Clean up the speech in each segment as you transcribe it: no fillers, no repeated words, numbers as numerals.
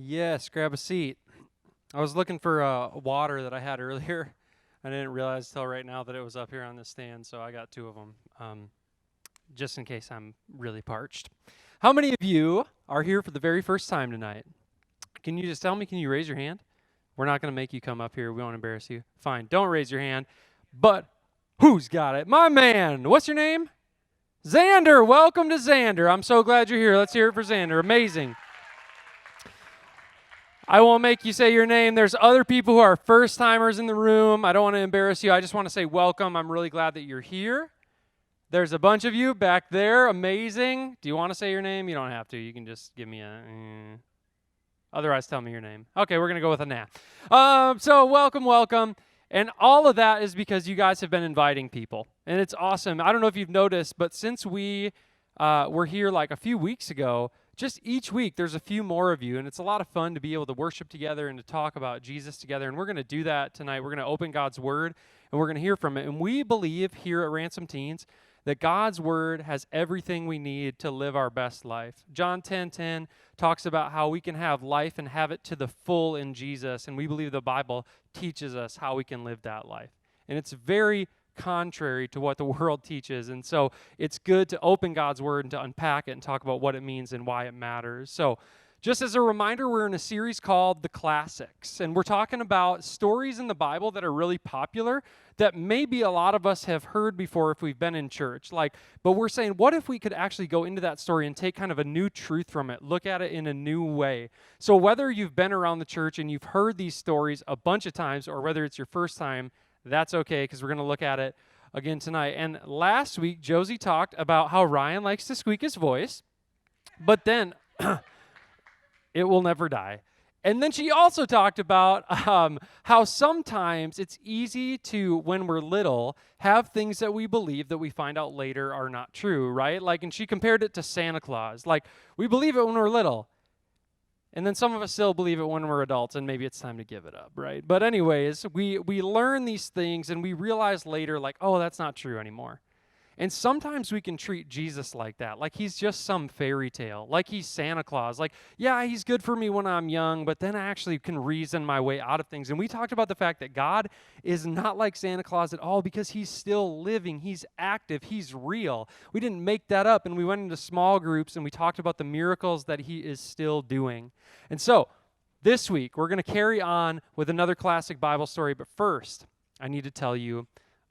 Yes, grab a seat. I was looking for water that I had earlier. I didn't realize till right now that it was up here on the stand, so I got two of them, just in case I'm really parched. How many of you are here for the very first time tonight? Can you just tell me? Can you raise your hand? We're not going to make you come up here. We won't embarrass you. Fine, don't raise your hand. But who's got it? My man. What's your name? Xander. Welcome to Xander. I'm so glad you're here. Let's hear it for Xander. Amazing. I won't make you say your name. There's other people who are first-timers in the room. I don't want to embarrass you. I just want to say welcome. I'm really glad that you're here. There's a bunch of you back there. Amazing. Do you want to say your name? You don't have to. You can just give me a... Otherwise, tell me your name. Okay, we're going to go with a nah. So welcome. And all of that is because you guys have been inviting people. And it's awesome. I don't know if you've noticed, but since we were here like a few weeks ago, just each week there's a few more of you, and it's a lot of fun to be able to worship together and to talk about Jesus together. And we're going to do that tonight. We're going to open God's Word, and we're going to hear from it. And we believe here at Ransom Teens that God's Word has everything we need to live our best life. John 10:10 talks about how we can have life and have it to the full in Jesus, and we believe the Bible teaches us how we can live that life. And it's very contrary to what the world teaches, and so it's good to open God's Word and to unpack it and talk about what it means and why it matters. So just as a reminder, we're in a series called The Classics, and we're talking about stories in the Bible that are really popular that maybe a lot of us have heard before if we've been in church. But we're saying, what if we could actually go into that story and take kind of a new truth from it, look at it in a new way? So whether you've been around the church and you've heard these stories a bunch of times, or whether it's your first time, that's okay, because we're going to look at it again tonight. And last week, Josie talked about how Ryan likes to squeak his voice, but then it will never die. And then she also talked about how sometimes it's easy to, when we're little, have things that we believe that we find out later are not true, right? And she compared it to Santa Claus. We believe it when we're little, and then some of us still believe it when we're adults, and maybe it's time to give it up, right? But anyways, we learn these things, and we realize later, oh, that's not true anymore. And sometimes we can treat Jesus like that, like he's just some fairy tale, like he's Santa Claus. Yeah, he's good for me when I'm young, but then I actually can reason my way out of things. And we talked about the fact that God is not like Santa Claus at all because he's still living, he's active, he's real. We didn't make that up, and we went into small groups, and we talked about the miracles that he is still doing. And so this week, we're going to carry on with another classic Bible story, but first, I need to tell you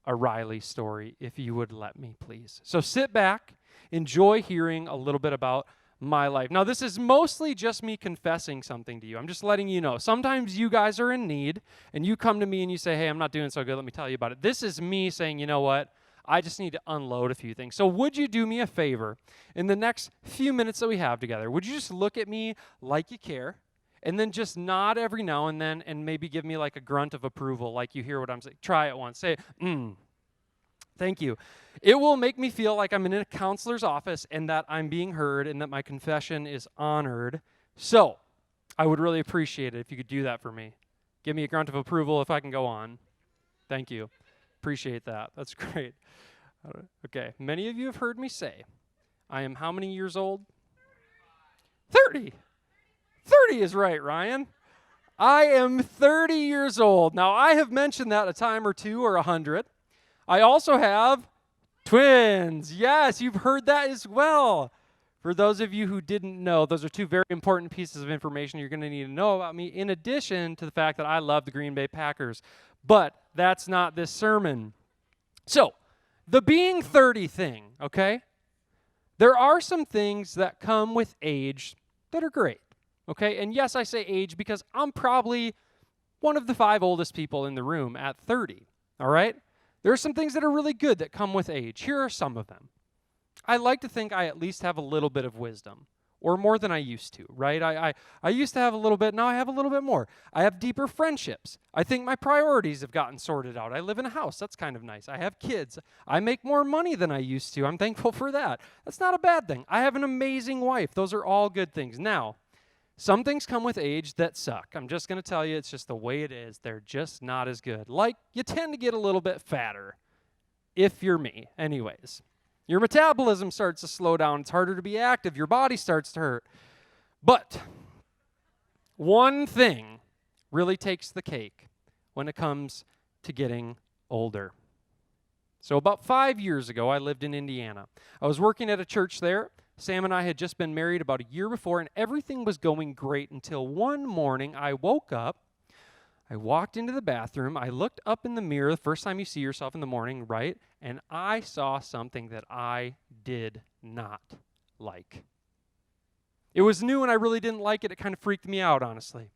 a Ryley story, if you would let me, please. So sit back, enjoy hearing a little bit about my life. Now, this is mostly just me confessing something to you. I'm just letting you know. Sometimes you guys are in need, and you come to me and you say, hey, I'm not doing so good. Let me tell you about it. This is me saying, you know what? I just need to unload a few things. So would you do me a favor? In the next few minutes that we have together, would you just look at me like you care? And then just nod every now and then and maybe give me a grunt of approval, like you hear what I'm saying. Try it once. Say, thank you. It will make me feel like I'm in a counselor's office and that I'm being heard and that my confession is honored. So I would really appreciate it if you could do that for me. Give me a grunt of approval if I can go on. Thank you. Appreciate that. That's great. Okay. Many of you have heard me say, I am how many years old? 30. 30 is right, Ryan. I am 30 years old. Now, I have mentioned that a time or two or 100. I also have twins. Yes, you've heard that as well. For those of you who didn't know, those are two very important pieces of information you're going to need to know about me, in addition to the fact that I love the Green Bay Packers. But that's not this sermon. So, the being 30 thing, okay? There are some things that come with age that are great. Okay, and yes, I say age because I'm probably one of the 5 oldest people in the room at 30, all right? There are some things that are really good that come with age. Here are some of them. I like to think I at least have a little bit of wisdom, or more than I used to, right? I used to have a little bit, now I have a little bit more. I have deeper friendships. I think my priorities have gotten sorted out. I live in a house. That's kind of nice. I have kids. I make more money than I used to. I'm thankful for that. That's not a bad thing. I have an amazing wife. Those are all good things. Now, some things come with age that suck. I'm just going to tell you, it's just the way it is. They're just not as good. You tend to get a little bit fatter, if you're me. Anyways, your metabolism starts to slow down. It's harder to be active. Your body starts to hurt. But One thing really takes the cake when it comes to getting older. So about 5 years ago, I lived in Indiana. I was working at a church there. Sam and I had just been married about a year before, and everything was going great until one morning I woke up. I walked into the bathroom. I looked up in the mirror, the first time you see yourself in the morning, right? And I saw something that I did not like. It was new, and I really didn't like it. It kind of freaked me out, honestly.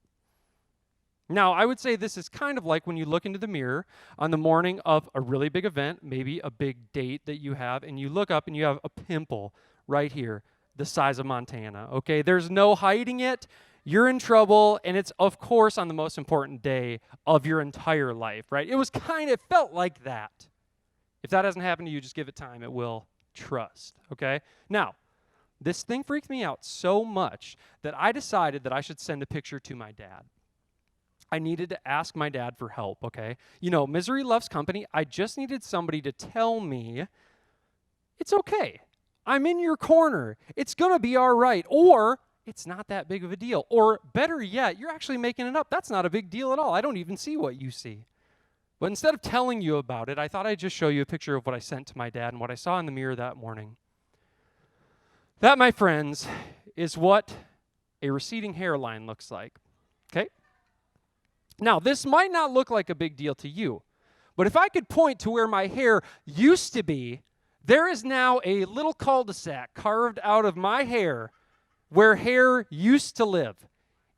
Now, I would say this is kind of like when you look into the mirror on the morning of a really big event, maybe a big date that you have, and you look up and you have a pimple right here, the size of Montana, okay? There's no hiding it. You're in trouble, and it's, of course, on the most important day of your entire life, right? It felt like that. If that hasn't happened to you, just give it time. It will. Trust, okay? Now, this thing freaked me out so much that I decided that I should send a picture to my dad. I needed to ask my dad for help, okay? You know, misery loves company. I just needed somebody to tell me, it's okay. I'm in your corner. It's going to be all right. Or, it's not that big of a deal. Or, better yet, you're actually making it up. That's not a big deal at all. I don't even see what you see. But instead of telling you about it, I thought I'd just show you a picture of what I sent to my dad and what I saw in the mirror that morning. That, my friends, is what a receding hairline looks like, okay? Now, this might not look like a big deal to you, but if I could point to where my hair used to be, there is now a little cul-de-sac carved out of my hair where hair used to live,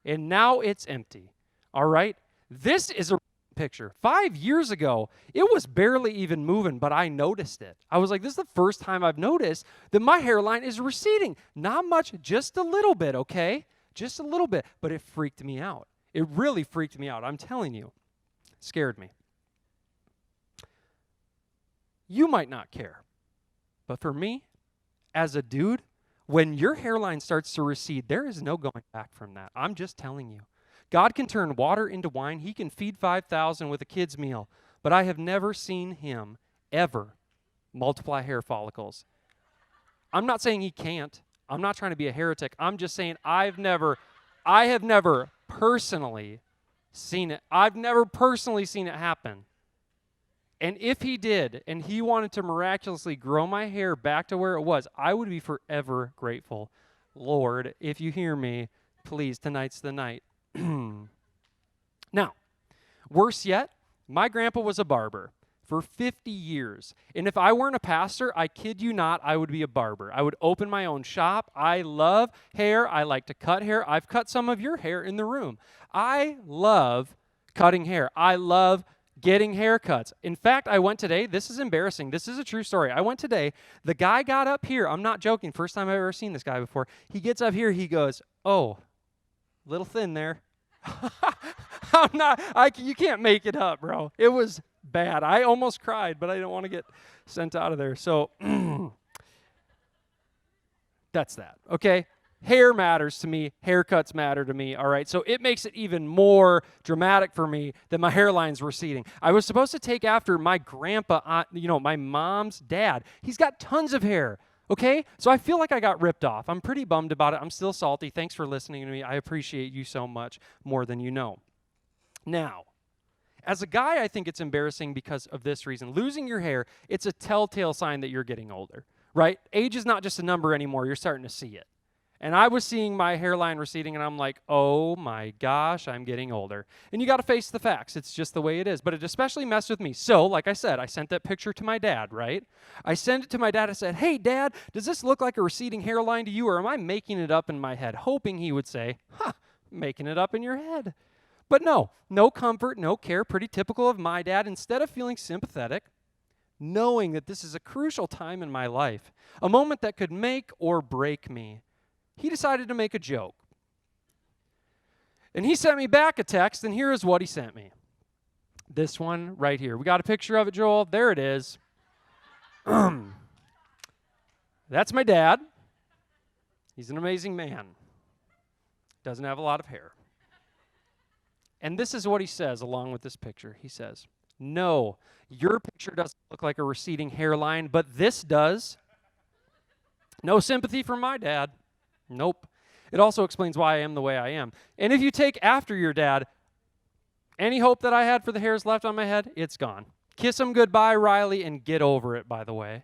and now it's empty, all right? This is a picture. 5 years ago, it was barely even moving, but I noticed it. I was like, this is the first time I've noticed that my hairline is receding. Not much, just a little bit, okay? Just a little bit, but it freaked me out. It really freaked me out. I'm telling you. It scared me. You might not care. But for me, as a dude, when your hairline starts to recede, there is no going back from that. I'm just telling you. God can turn water into wine. He can feed 5,000 with a kid's meal. But I have never seen him ever multiply hair follicles. I'm not saying he can't. I'm not trying to be a heretic. I'm just saying I have never personally seen it. I've never personally seen it happen. And if he did, and he wanted to miraculously grow my hair back to where it was, I would be forever grateful. Lord, if you hear me, please, tonight's the night. Now, worse yet, my grandpa was a barber for 50 years. And if I weren't a pastor, I kid you not, I would be a barber. I would open my own shop. I love hair. I like to cut hair. I've cut some of your hair in the room. I love cutting hair. I love getting haircuts. In fact, I went today. This is embarrassing. This is a true story. I went today. The guy got up here. I'm not joking. First time I've ever seen this guy before. He gets up here. He goes, "Oh, little thin there." You can't make it up, bro. It was bad. I almost cried, but I didn't want to get sent out of there. So that's that, okay? Hair matters to me. Haircuts matter to me, all right? So it makes it even more dramatic for me that my hairline's receding. I was supposed to take after my grandpa, my mom's dad. He's got tons of hair, okay? So I feel like I got ripped off. I'm pretty bummed about it. I'm still salty. Thanks for listening to me. I appreciate you so much, more than you know. Now, as a guy, I think it's embarrassing because of this reason. Losing your hair, it's a telltale sign that you're getting older, right? Age is not just a number anymore. You're starting to see it. And I was seeing my hairline receding, and I'm like, oh my gosh, I'm getting older. And you got to face the facts. It's just the way it is. But it especially messed with me. So, like I said, I sent that picture to my dad, right? I sent it to my dad. I said, hey, Dad, does this look like a receding hairline to you, or am I making it up in my head? Hoping he would say, making it up in your head. But no comfort, no care, pretty typical of my dad. Instead of feeling sympathetic, knowing that this is a crucial time in my life, a moment that could make or break me, he decided to make a joke. And he sent me back a text, and here is what he sent me. This one right here. We got a picture of it, Joel. There it is. That's my dad. He's an amazing man. Doesn't have a lot of hair. And this is what he says along with this picture. He says, no, your picture doesn't look like a receding hairline, but this does. No sympathy from my dad. Nope. It also explains why I am the way I am. And if you take after your dad, any hope that I had for the hairs left on my head, it's gone. Kiss him goodbye, Ryley, and get over it, by the way.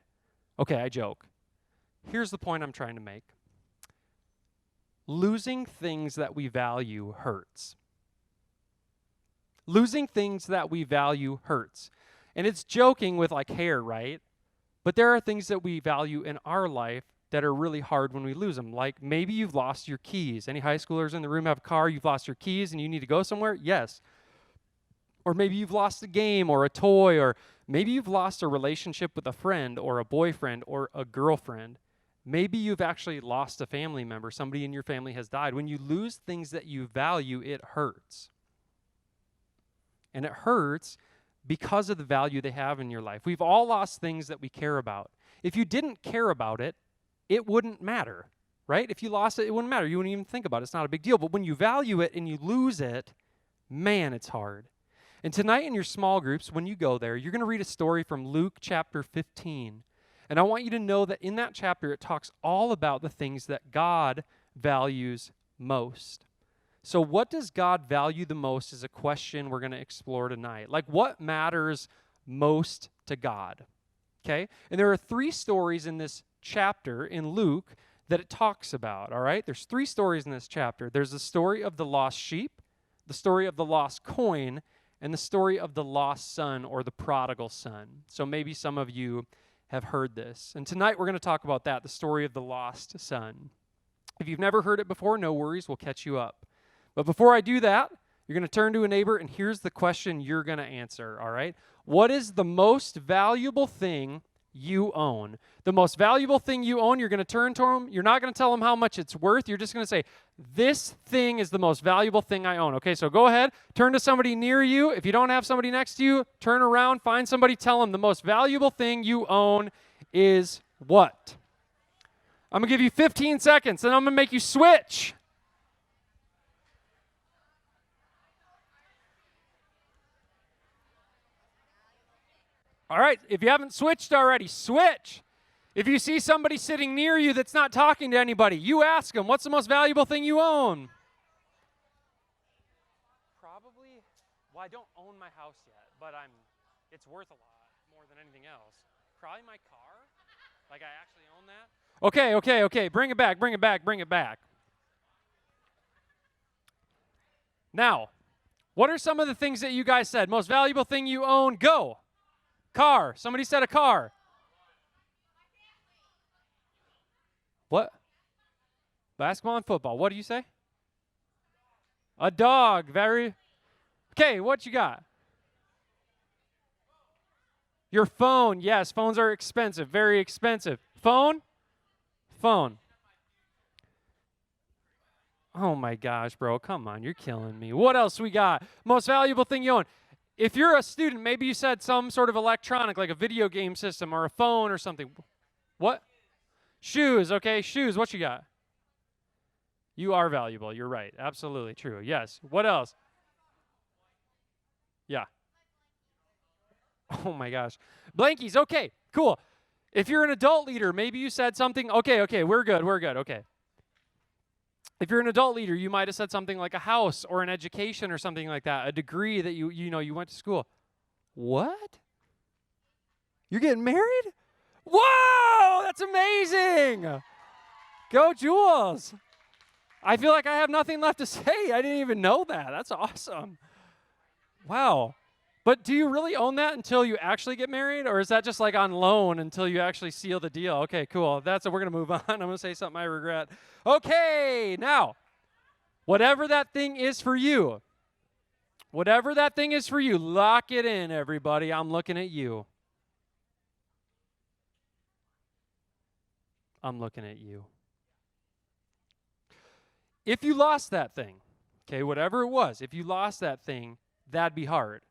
Okay, I joke. Here's the point I'm trying to make. Losing things that we value hurts. Losing things that we value hurts. And it's joking with like hair, right? But there are things that we value in our life that are really hard when we lose them. Like maybe you've lost your keys. Any high schoolers in the room have a car, you've lost your keys and you need to go somewhere? Yes. Or maybe you've lost a game or a toy, or maybe you've lost a relationship with a friend or a boyfriend or a girlfriend. Maybe you've actually lost a family member. Somebody in your family has died. When you lose things that you value, it hurts. And it hurts because of the value they have in your life. We've all lost things that we care about. If you didn't care about it, it wouldn't matter, right? If you lost it, it wouldn't matter. You wouldn't even think about it. It's not a big deal. But when you value it and you lose it, man, it's hard. And tonight in your small groups, when you go there, you're going to read a story from Luke chapter 15. And I want you to know that in that chapter, it talks all about the things that God values most. So what does God value the most is a question we're going to explore tonight. Like, what matters most to God? Okay? And there are 3 stories in this chapter in Luke that it talks about, all right? There's 3 stories in this chapter. There's the story of the lost sheep, the story of the lost coin, and the story of the lost son or the prodigal son. So maybe some of you have heard this. And tonight we're going to talk about that, the story of the lost son. If you've never heard it before, no worries, we'll catch you up. But before I do that, you're going to turn to a neighbor, and here's the question you're going to answer, all right? What is the most valuable thing you own? The most valuable thing you own, you're going to turn to them. You're not going to tell them how much it's worth. You're just going to say, this thing is the most valuable thing I own. Okay, so go ahead, turn to somebody near you. If you don't have somebody next to you, turn around, find somebody, tell them the most valuable thing you own is what? I'm going to give you 15 seconds, and I'm going to make you switch. All right, if you haven't switched already, switch. If you see somebody sitting near you that's not talking to anybody, you ask them, what's the most valuable thing you own? Probably, well, I don't own my house yet, but it's worth a lot more than anything else. Probably my car. Like I actually own that. Okay. Bring it back. Now, what are some of the things that you guys said? Most valuable thing you own, go. Car. Somebody said a car. What? Basketball and football. What do you say? A dog. Very. Okay, what you got? Your phone. Yes, phones are expensive. Very expensive. Phone? Phone. Oh my gosh, bro. Come on. You're killing me. What else we got? Most valuable thing you own. If you're a student, maybe you said some sort of electronic, like a video game system or a phone or something. What? Shoes, okay, shoes. What you got? You are valuable. You're right. Absolutely true. Yes. What else? Yeah. Oh my gosh. Blankies, okay, cool. If you're an adult leader, maybe you said something. Okay, we're good, okay. If you're an adult leader, you might have said something like a house or an education or something like that, a degree that you went to school. What? You're getting married? Whoa, that's amazing. Go Jules. I feel like I have nothing left to say. I didn't even know that. That's awesome. Wow. But do you really own that until you actually get married, or is that just like on loan until you actually seal the deal? Okay, cool. We're going to move on. I'm going to say something I regret. Okay, now, whatever that thing is for you, lock it in, everybody. I'm looking at you. If you lost that thing, okay, whatever it was, if you lost that thing, that'd be hard.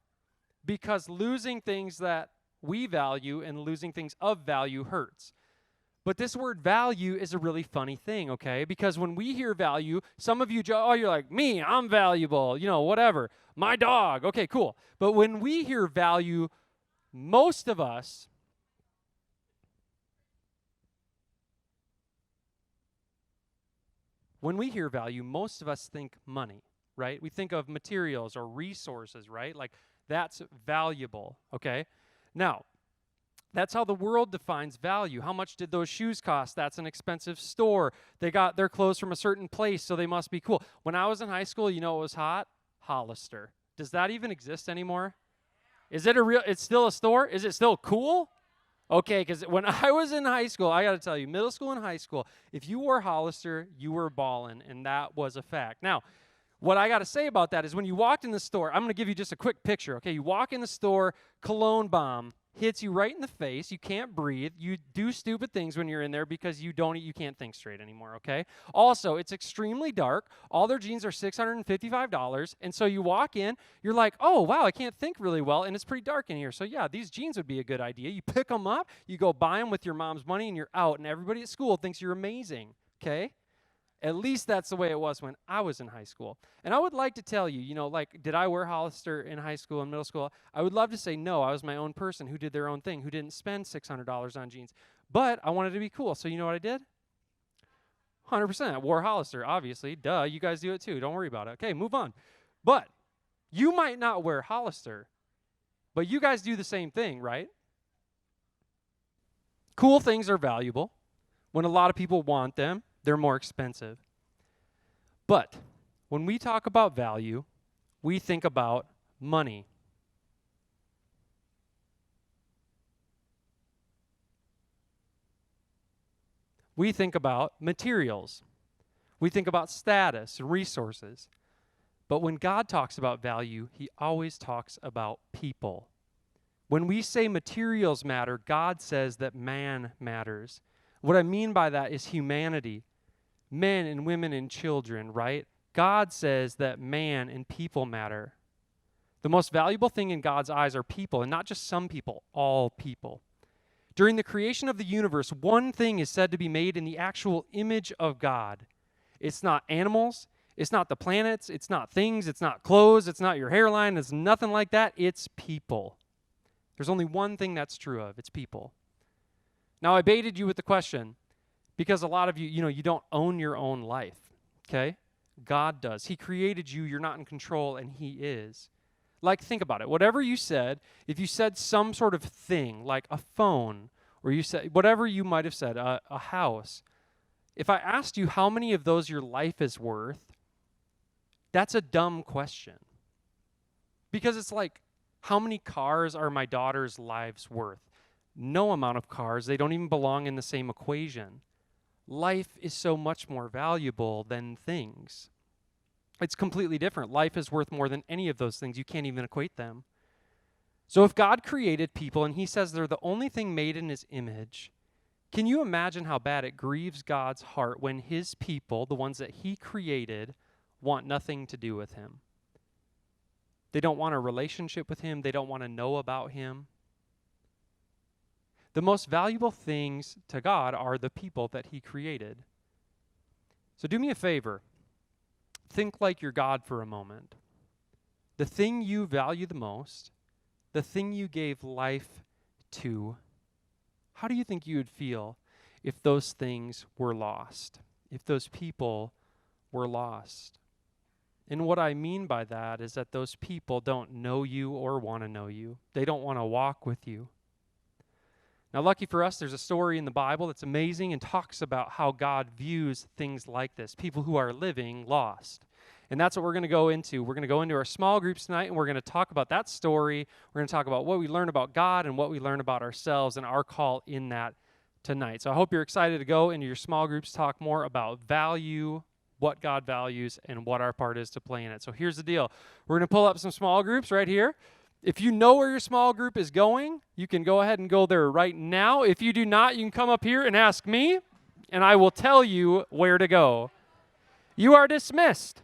Because losing things that we value and losing things of value hurts. But this word value is a really funny thing, okay? Because when we hear value, some of you, you're like, me, I'm valuable, whatever. My dog, okay, cool. But when we hear value, most of us, When we hear value, most of us think money, right? We think of materials or resources, right? Like that's valuable, okay? Now, that's how the world defines value. How much did those shoes cost? That's an expensive store. They got their clothes from a certain place, so they must be cool. When I was in high school, you know what was hot? Hollister. Does that even exist anymore? Is it it's still a store? Is it still cool? Okay, because when I was in high school, I got to tell you, middle school and high school, if you wore Hollister, you were ballin', and that was a fact. Now, what I got to say about that is when you walked in the store, I'm going to give you just a quick picture, okay? You walk in the store, cologne bomb hits you right in the face. You can't breathe. You do stupid things when you're in there because you can't think straight anymore, okay? Also, it's extremely dark. All their jeans are $655, and so you walk in, you're like, oh, wow, I can't think really well, and it's pretty dark in here. So yeah, these jeans would be a good idea. You pick them up, you go buy them with your mom's money, and you're out, and everybody at school thinks you're amazing, okay? At least that's the way it was when I was in high school. And I would like to tell you, like, did I wear Hollister in high school and middle school? I would love to say no, I was my own person who did their own thing, who didn't spend $600 on jeans. But I wanted to be cool, so you know what I did? 100%. I wore Hollister, obviously. Duh, you guys do it too. Don't worry about it. Okay, move on. But you might not wear Hollister, but you guys do the same thing, right? Cool things are valuable. When a lot of people want them, they're more expensive. But when we talk about value, we think about money. We think about materials. We think about status and resources. But when God talks about value, he always talks about people. When we say materials matter, God says that man matters. What I mean by that is humanity. Men and women and children, right? God says that man and people matter. The most valuable thing in God's eyes are people, and not just some people, all people. During the creation of the universe, one thing is said to be made in the actual image of God. It's not animals, it's not the planets, it's not things, it's not clothes, it's not your hairline, it's nothing like that, it's people. There's only one thing that's true of, it's people. Now, I baited you with the question, because a lot of you, you don't own your own life, okay? God does. He created you. You're not in control, and he is. Like, think about it. Whatever you said, if you said some sort of thing, like a phone, or you said whatever you might have said, a house, if I asked you how many of those your life is worth, that's a dumb question. Because it's like, how many cars are my daughter's lives worth? No amount of cars. They don't even belong in the same equation. Life is so much more valuable than things. It's completely different. Life is worth more than any of those things. You can't even equate them. So if God created people and he says they're the only thing made in his image, can you imagine how bad it grieves God's heart when his people, the ones that he created, want nothing to do with him? They don't want a relationship with him. They don't want to know about him. The most valuable things to God are the people that he created. So do me a favor. Think like you're God for a moment. The thing you value the most, the thing you gave life to, how do you think you would feel if those things were lost? If those people were lost? And what I mean by that is that those people don't know you or want to know you. They don't want to walk with you. Now, lucky for us, there's a story in the Bible that's amazing and talks about how God views things like this, people who are living lost. And that's what we're going to go into. We're going to go into our small groups tonight, and we're going to talk about that story. We're going to talk about what we learn about God and what we learn about ourselves and our call in that tonight. So I hope you're excited to go into your small groups, talk more about value, what God values, and what our part is to play in it. So here's the deal. We're going to pull up some small groups right here. If you know where your small group is going, you can go ahead and go there right now. If you do not, you can come up here and ask me, and I will tell you where to go. You are dismissed.